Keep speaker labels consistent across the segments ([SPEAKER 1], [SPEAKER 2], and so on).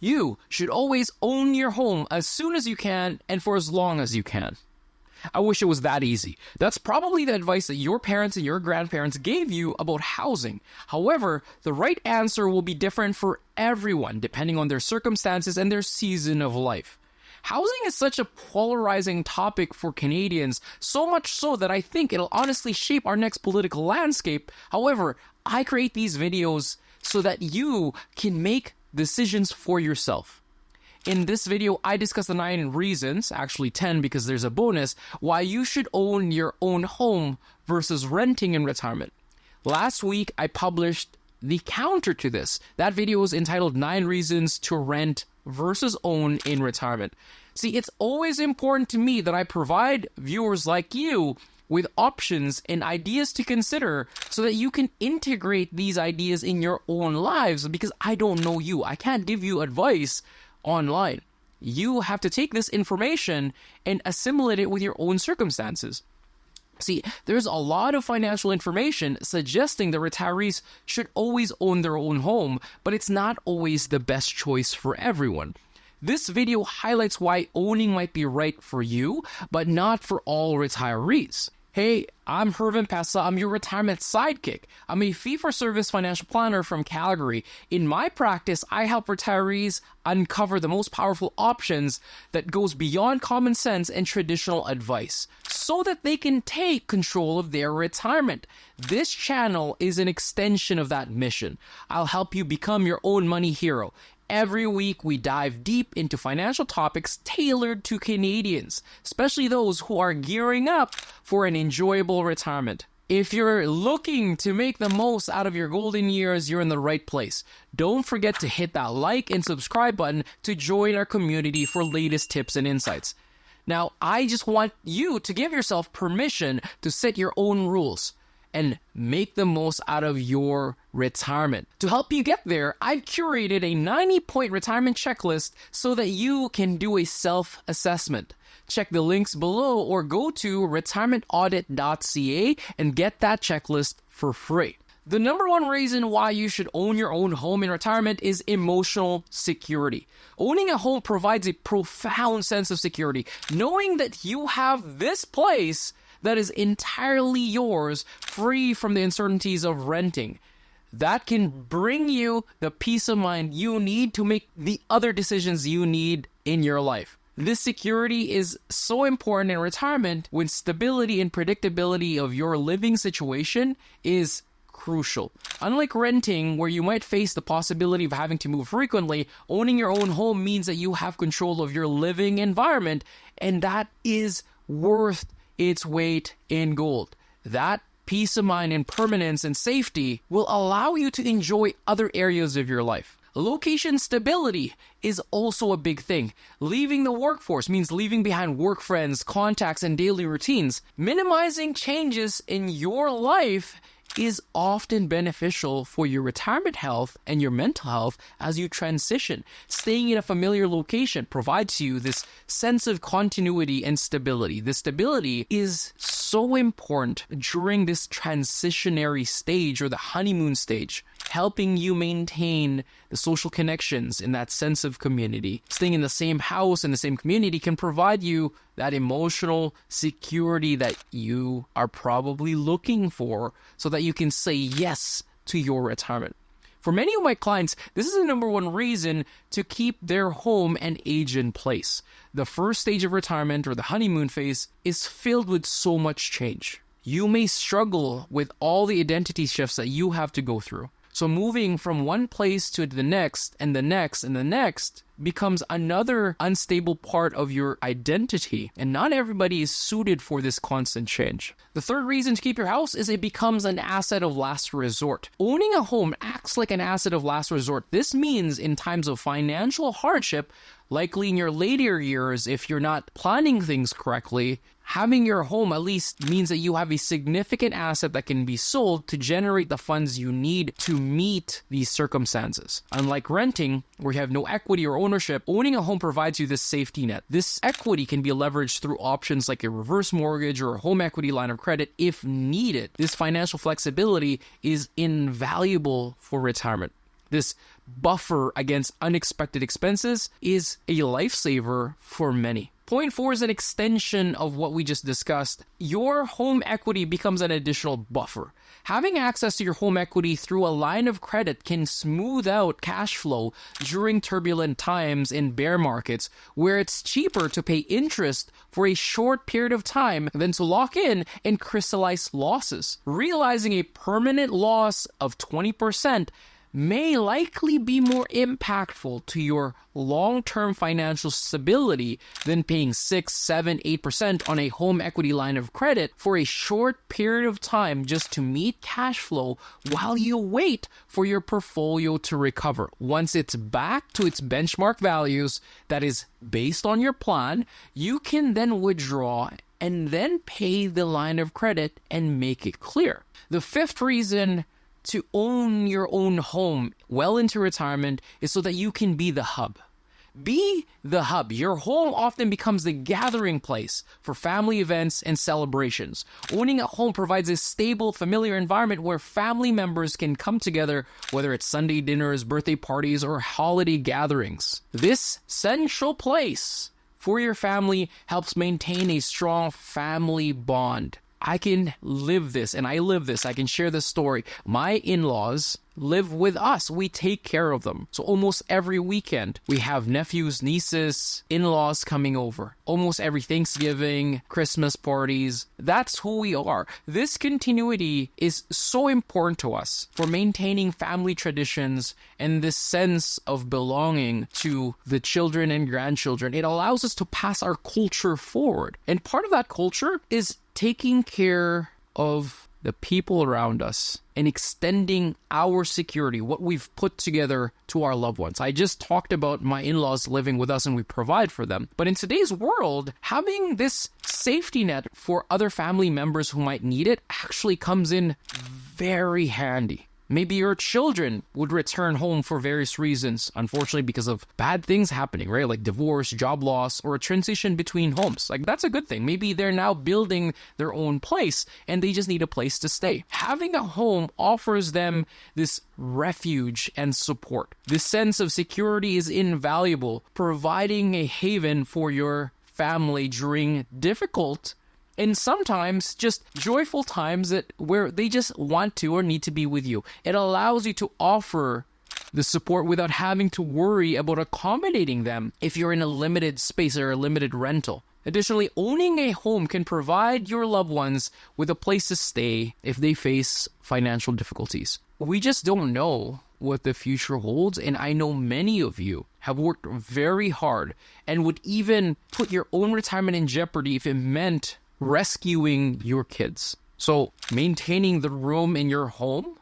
[SPEAKER 1] You should always own your home as soon as you can and for as long as you can. I wish it was that easy. That's probably the advice that your parents and your grandparents gave you about housing. However, the right answer will be different for everyone depending on their circumstances and their season of life. Housing is such a polarizing topic for Canadians, so much so that I think it'll honestly shape our next political landscape. However, I create these videos so that you can make decisions for yourself. In this video, I discuss the 9 reasons, actually 10 because there's a bonus, why you should own your own home versus renting in retirement. Last week, I published the counter to this. That video is entitled 9 Reasons to Rent versus Own in Retirement. See, it's always important to me that I provide viewers like you with options and ideas to consider so that you can integrate these ideas in your own lives, because I don't know you. I can't give you advice online. You have to take this information and assimilate it with your own circumstances. See, there's a lot of financial information suggesting that retirees should always own their own home, but it's not always the best choice for everyone. This video highlights why owning might be right for you, but not for all retirees. Hey, I'm Hervin Pesa. I'm your retirement sidekick. I'm a fee-for-service financial planner from Calgary. In my practice, I help retirees uncover the most powerful options that goes beyond common sense and traditional advice so that they can take control of their retirement. This channel is an extension of that mission. I'll help you become your own money hero. Every week, we dive deep into financial topics tailored to Canadians, especially those who are gearing up for an enjoyable retirement. If you're looking to make the most out of your golden years, you're in the right place. Don't forget to hit that like and subscribe button to join our community for latest tips and insights. Now, I just want you to give yourself permission to set your own rules and make the most out of your retirement. To help you get there, I've curated a 90-point retirement checklist so that you can do a self-assessment. Check the links below or go to retirementAudit.ca and get that checklist for free. The number one reason why you should own your own home in retirement is emotional security. Owning a home provides a profound sense of security, knowing that you have this place that is entirely yours, free from the uncertainties of renting. That can bring you the peace of mind you need to make the other decisions you need in your life. This security is so important in retirement when stability and predictability of your living situation is crucial. Unlike renting, where you might face the possibility of having to move frequently, owning your own home means that you have control of your living environment, and that is worth its weight in gold. That peace of mind and permanence and safety will allow you to enjoy other areas of your life. Location stability is also a big thing. Leaving the workforce means leaving behind work friends, contacts, and daily routines. Minimizing changes in your life is often beneficial for your retirement health and your mental health as you transition. Staying in a familiar location provides you this sense of continuity and stability. The stability is so important during this transitionary stage or the honeymoon stage, helping you maintain the social connections in that sense of community. Staying in the same house and the same community can provide you that emotional security that you are probably looking for so that you can say yes to your retirement. For many of my clients, this is the number one reason to keep their home and age in place. The first stage of retirement, or the honeymoon phase, is filled with so much change. You may struggle with all the identity shifts that you have to go through. So moving from one place to the next and the next and the next becomes another unstable part of your identity, and not everybody is suited for this constant change. The third reason to keep your house is it becomes an asset of last resort. Owning a home acts like an asset of last resort. This means in times of financial hardship, likely in your later years if you're not planning things correctly, having your home at least means that you have a significant asset that can be sold to generate the funds you need to meet these circumstances. Unlike renting, where you have no equity or ownership, owning a home provides you this safety net. This equity can be leveraged through options like a reverse mortgage or a home equity line of credit if needed. This financial flexibility is invaluable for retirement. This buffer against unexpected expenses is a lifesaver for many. Point 4 is an extension of what we just discussed. Your home equity becomes an additional buffer. Having access to your home equity through a line of credit can smooth out cash flow during turbulent times in bear markets, where it's cheaper to pay interest for a short period of time than to lock in and crystallize losses. Realizing a permanent loss of 20% may likely be more impactful to your long-term financial stability than paying 6, 7, 8% on a home equity line of credit for a short period of time just to meet cash flow while you wait for your portfolio to recover. Once it's back to its benchmark values that is based on your plan, you can then withdraw and then pay the line of credit and make it clear. The 5th reason to own your own home well into retirement is so that you can be the hub. Be the hub. Your home often becomes the gathering place for family events and celebrations. Owning a home provides a stable, familiar environment where family members can come together, whether it's Sunday dinners, birthday parties, or holiday gatherings. This central place for your family helps maintain a strong family bond. I can live this, and I live this. I can share this story. My in-laws live with us. We take care of them. So almost every weekend, we have nephews, nieces, in-laws coming over. Almost every Thanksgiving, Christmas parties. That's who we are. This continuity is so important to us for maintaining family traditions and this sense of belonging to the children and grandchildren. It allows us to pass our culture forward. And part of that culture is taking care of the people around us and extending our security, what we've put together to our loved ones. I just talked about my in-laws living with us and we provide for them. But in today's world, having this safety net for other family members who might need it actually comes in very handy. Maybe your children would return home for various reasons, unfortunately because of bad things happening, right? Like divorce, job loss, or a transition between homes. Like that's a good thing. Maybe they're now building their own place and they just need a place to stay. Having a home offers them this refuge and support. This sense of security is invaluable, providing a haven for your family during difficult and sometimes just joyful times where they just want to or need to be with you. It allows you to offer the support without having to worry about accommodating them if you're in a limited space or a limited rental. Additionally, owning a home can provide your loved ones with a place to stay if they face financial difficulties. We just don't know what the future holds, and I know many of you have worked very hard and would even put your own retirement in jeopardy if it meant rescuing your kids. So maintaining the room in your home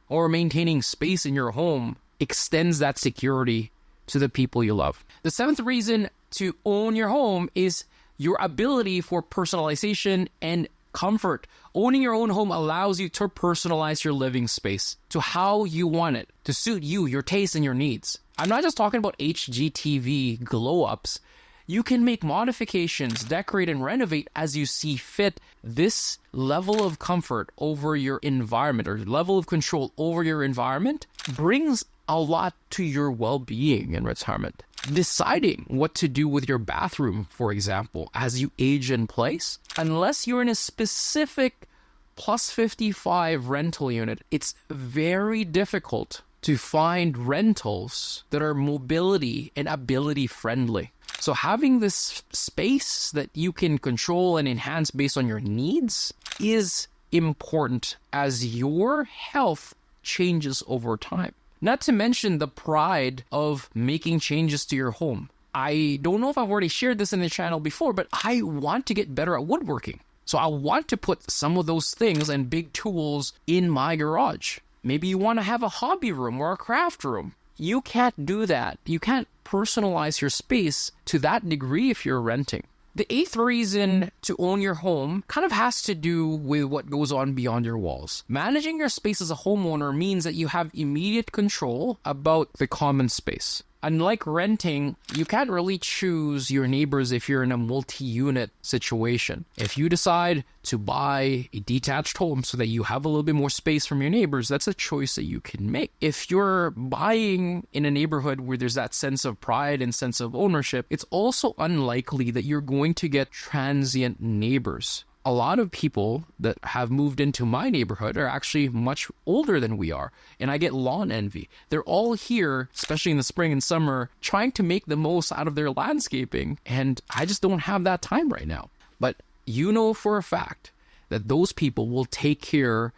[SPEAKER 1] or maintaining space in your home extends that security to the people you love. The 7th reason to own your home is your ability for personalization and comfort. Owning your own home allows you to personalize your living space to how you want it, to suit you, your tastes, and your needs. I'm not just talking about HGTV glow-ups. You can make modifications, decorate, and renovate as you see fit. This level of comfort over your environment or level of control over your environment brings a lot to your well-being in retirement. Deciding what to do with your bathroom, for example, as you age in place, unless you're in a specific plus 55 rental unit, it's very difficult to find rentals that are mobility and ability friendly. So having this space that you can control and enhance based on your needs is important as your health changes over time. Not to mention the pride of making changes to your home. I don't know if I've already shared this in the channel before, but I want to get better at woodworking. So I want to put some of those things and big tools in my garage. Maybe you want to have a hobby room or a craft room. You can't do that. You can't personalize your space to that degree if you're renting. The 8th reason to own your home kind of has to do with what goes on beyond your walls. Managing your space as a homeowner means that you have immediate control about the common space. Unlike renting, you can't really choose your neighbors if you're in a multi-unit situation. If you decide to buy a detached home so that you have a little bit more space from your neighbors, that's a choice that you can make. If you're buying in a neighborhood where there's that sense of pride and sense of ownership, it's also unlikely that you're going to get transient neighbors. A lot of people that have moved into my neighborhood are actually much older than we are, and I get lawn envy. They're all here, especially in the spring and summer, trying to make the most out of their landscaping, and I just don't have that time right now. But you know for a fact that those people will take care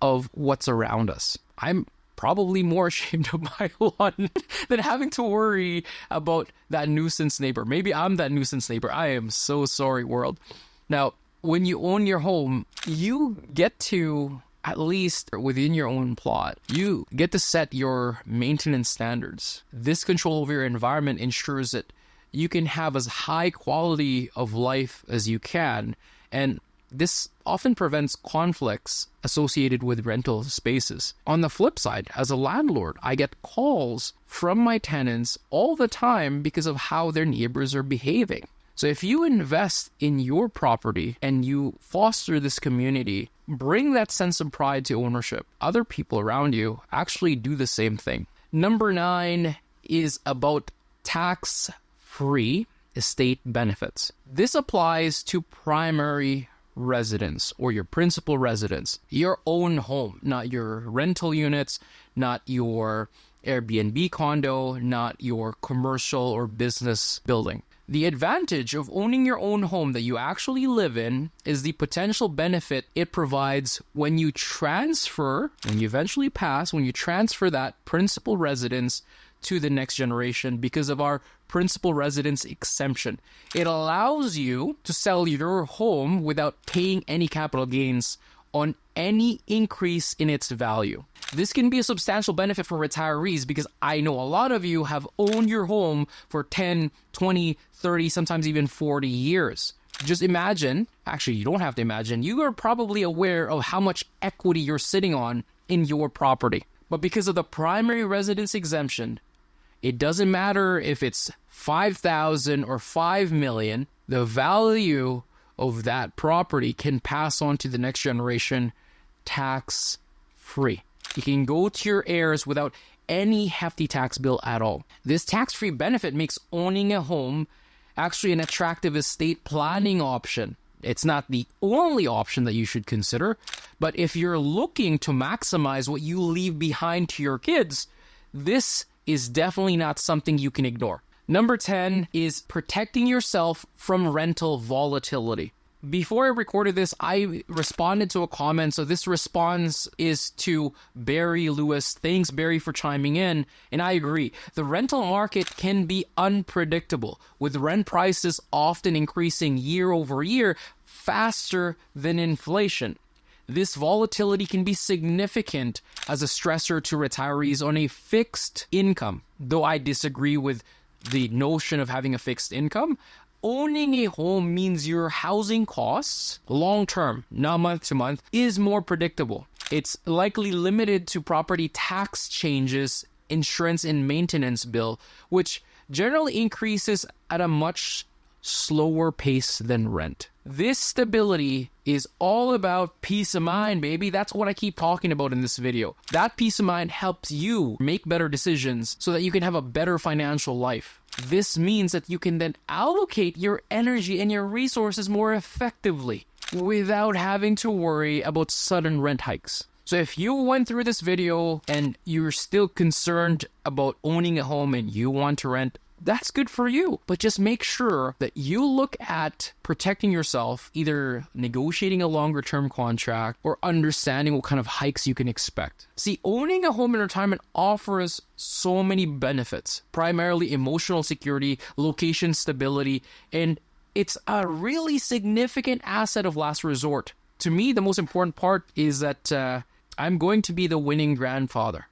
[SPEAKER 1] of what's around us. I'm probably more ashamed of my lawn than having to worry about that nuisance neighbor. Maybe I'm that nuisance neighbor. I am so sorry, world. Now, when you own your home, you get to, at least within your own plot, you get to set your maintenance standards. This control over your environment ensures that you can have as high quality of life as you can, and this often prevents conflicts associated with rental spaces. On the flip side, as a landlord, I get calls from my tenants all the time because of how their neighbors are behaving. So if you invest in your property and you foster this community, bring that sense of pride to ownership, other people around you actually do the same thing. Number 9 is about tax-free estate benefits. This applies to primary residence or your principal residence, your own home, not your rental units, not your Airbnb condo, not your commercial or business building. The advantage of owning your own home that you actually live in is the potential benefit it provides when you transfer, when you eventually pass, when you transfer that principal residence to the next generation because of our principal residence exemption. It allows you to sell your home without paying any capital gains on any increase in its value. This can be a substantial benefit for retirees because I know a lot of you have owned your home for 10, 20, 30, sometimes even 40 years. Just imagine, actually you don't have to imagine, you are probably aware of how much equity you're sitting on in your property. But because of the primary residence exemption, it doesn't matter if it's 5,000 or 5 million, the value of that property can pass on to the next generation tax-free. You can go to your heirs without any hefty tax bill at all. This tax-free benefit makes owning a home actually an attractive estate planning option. It's not the only option that you should consider, but if you're looking to maximize what you leave behind to your kids, this is definitely not something you can ignore. Number 10 is protecting yourself from rental volatility. Before I recorded this, I responded to a comment. So this response is to Barry Lewis. Thanks, Barry, for chiming in. And I agree. The rental market can be unpredictable, with rent prices often increasing year over year faster than inflation. This volatility can be significant as a stressor to retirees on a fixed income. Though I disagree with the notion of having a fixed income, owning a home means your housing costs, long-term, not month-to-month, is more predictable. It's likely limited to property tax changes, insurance and maintenance bill, which generally increases at a much slower pace than rent. This stability is all about peace of mind, baby. That's what I keep talking about in this video. That peace of mind helps you make better decisions so that you can have a better financial life. This means that you can then allocate your energy and your resources more effectively without having to worry about sudden rent hikes. So if you went through this video and you're still concerned about owning a home and you want to rent, that's good for you. But just make sure that you look at protecting yourself, either negotiating a longer term contract or understanding what kind of hikes you can expect. See, owning a home in retirement offers so many benefits, primarily emotional security, location stability, and it's a really significant asset of last resort. To me, the most important part is that I'm going to be the winning grandfather.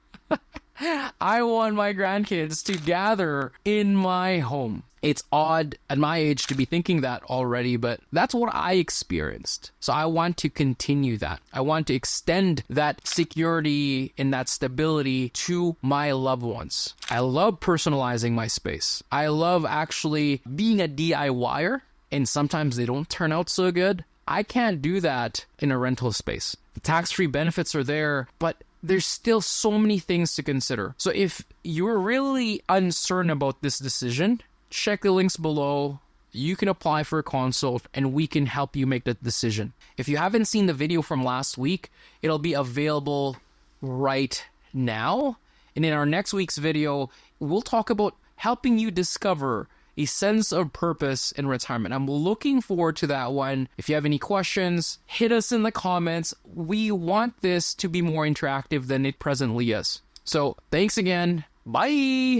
[SPEAKER 1] I want my grandkids to gather in my home. It's odd at my age to be thinking that already, but that's what I experienced. So I want to continue that. I want to extend that security and that stability to my loved ones. I love personalizing my space. I love actually being a DIYer, and sometimes they don't turn out so good. I can't do that in a rental space. The tax-free benefits are there, but there's still so many things to consider. So if you're really uncertain about this decision, check the links below. You can apply for a consult and we can help you make that decision. If you haven't seen the video from last week, it'll be available right now. And in our next week's video, we'll talk about helping you discover a sense of purpose in retirement. I'm looking forward to that one. If you have any questions, hit us in the comments. We want this to be more interactive than it presently is. So thanks again. Bye.